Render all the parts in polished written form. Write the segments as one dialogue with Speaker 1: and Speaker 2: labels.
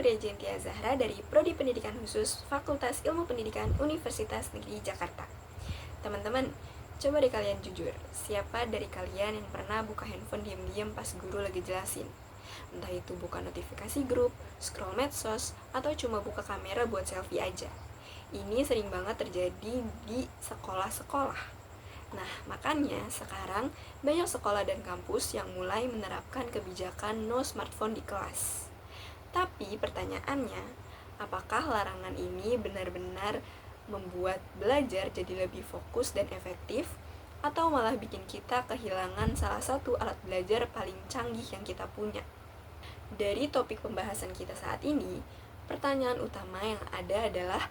Speaker 1: Nurya Jentia Zahra dari Prodi Pendidikan Khusus Fakultas Ilmu Pendidikan Universitas Negeri Jakarta. Teman-teman, coba deh kalian jujur, siapa dari kalian yang pernah buka handphone diam-diam pas guru lagi jelasin? Entah itu buka notifikasi grup, scroll medsos, atau cuma buka kamera buat selfie aja. Ini sering banget terjadi di sekolah-sekolah. Nah, makanya sekarang banyak sekolah dan kampus yang mulai menerapkan kebijakan no smartphone di kelas. Tapi pertanyaannya, apakah larangan ini benar-benar membuat belajar jadi lebih fokus dan efektif, atau malah bikin kita kehilangan salah satu alat belajar paling canggih yang kita punya? Dari topik pembahasan kita saat ini, pertanyaan utama yang ada adalah,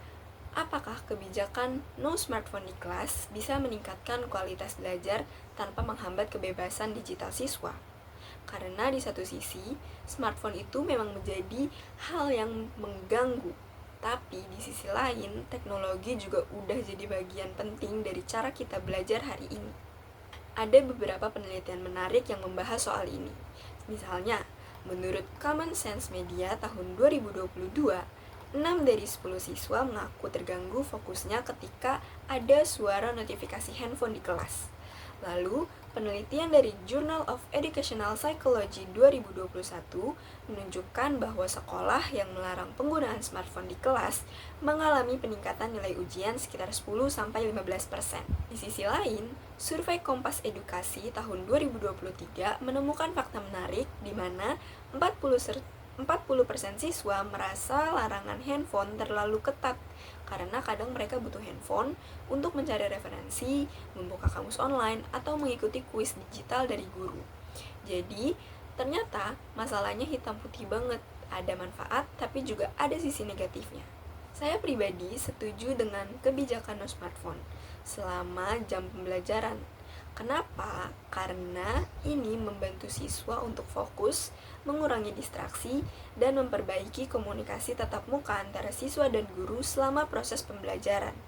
Speaker 1: apakah kebijakan no smartphone di kelas bisa meningkatkan kualitas belajar tanpa menghambat kebebasan digital siswa? Karena di satu sisi, smartphone itu memang menjadi hal yang mengganggu. Tapi di sisi lain, teknologi juga udah jadi bagian penting dari cara kita belajar hari ini. Ada beberapa penelitian menarik yang membahas soal ini. Misalnya, menurut Common Sense Media tahun 2022, 6 dari 10 siswa mengaku terganggu fokusnya ketika ada suara notifikasi handphone di kelas. Lalu, penelitian dari Journal of Educational Psychology 2021 menunjukkan bahwa sekolah yang melarang penggunaan smartphone di kelas mengalami peningkatan nilai ujian sekitar 10-15%. Di sisi lain, survei Kompas Edukasi tahun 2023 menemukan fakta menarik di mana 40% siswa merasa larangan handphone terlalu ketat karena kadang mereka butuh handphone untuk mencari referensi, membuka kamus online, atau mengikuti kuis digital dari guru. Jadi, ternyata masalahnya hitam putih banget. Ada manfaat, tapi juga ada sisi negatifnya. Saya pribadi setuju dengan kebijakan no smartphone selama jam pembelajaran. Kenapa? Karena ini membantu siswa untuk fokus, mengurangi distraksi, dan memperbaiki komunikasi tatap muka antara siswa dan guru selama proses pembelajaran.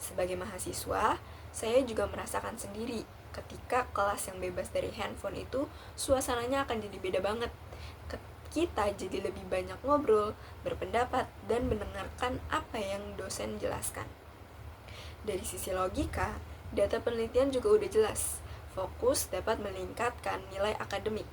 Speaker 1: Sebagai mahasiswa, saya juga merasakan sendiri ketika kelas yang bebas dari handphone itu suasananya akan jadi beda banget. Kita jadi lebih banyak ngobrol, berpendapat, dan mendengarkan apa yang dosen jelaskan. Dari sisi logika, data penelitian juga udah jelas, fokus dapat meningkatkan nilai akademik.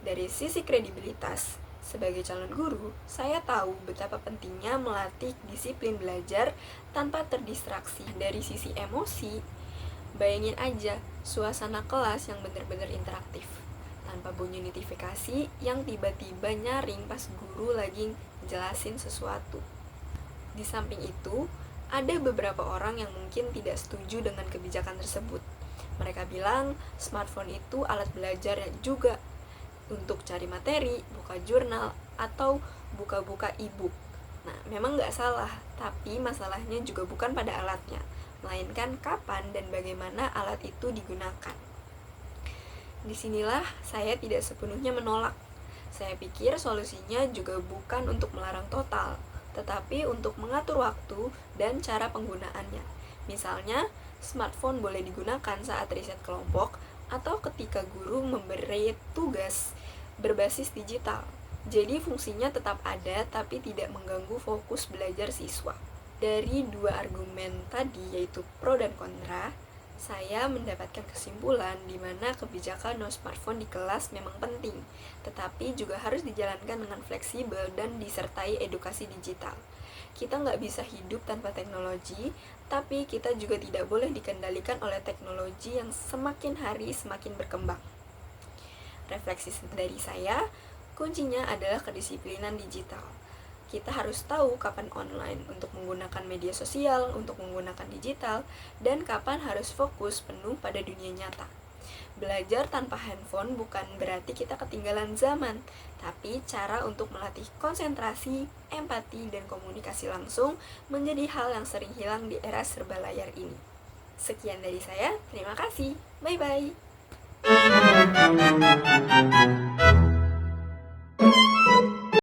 Speaker 1: Dari sisi kredibilitas, sebagai calon guru, saya tahu betapa pentingnya melatih disiplin belajar tanpa terdistraksi. Dari sisi emosi, bayangin aja suasana kelas yang benar-benar interaktif, tanpa bunyi notifikasi yang tiba-tiba nyaring pas guru lagi jelasin sesuatu. Di samping itu, ada beberapa orang yang mungkin tidak setuju dengan kebijakan tersebut. Mereka bilang smartphone itu alat belajar juga untuk cari materi, buka jurnal, atau buka-buka e-book. Nah, memang nggak salah, tapi masalahnya juga bukan pada alatnya, melainkan kapan dan bagaimana alat itu digunakan. Disinilah saya tidak sepenuhnya menolak. Saya pikir solusinya juga bukan untuk melarang total, tetapi untuk mengatur waktu dan cara penggunaannya. Misalnya, smartphone boleh digunakan saat riset kelompok atau ketika guru memberi tugas berbasis digital. Jadi fungsinya tetap ada tapi tidak mengganggu fokus belajar siswa. Dari dua argumen tadi, yaitu pro dan kontra, saya mendapatkan kesimpulan di mana kebijakan no smartphone di kelas memang penting, tetapi juga harus dijalankan dengan fleksibel dan disertai edukasi digital. Kita nggak bisa hidup tanpa teknologi, tapi kita juga tidak boleh dikendalikan oleh teknologi yang semakin hari semakin berkembang. Refleksi dari saya, kuncinya adalah kedisiplinan digital. Kita harus tahu kapan online untuk menggunakan media sosial, untuk menggunakan digital, dan kapan harus fokus penuh pada dunia nyata. Belajar tanpa handphone bukan berarti kita ketinggalan zaman, tapi cara untuk melatih konsentrasi, empati, dan komunikasi langsung menjadi hal yang sering hilang di era serba layar ini. Sekian dari saya, terima kasih, bye-bye.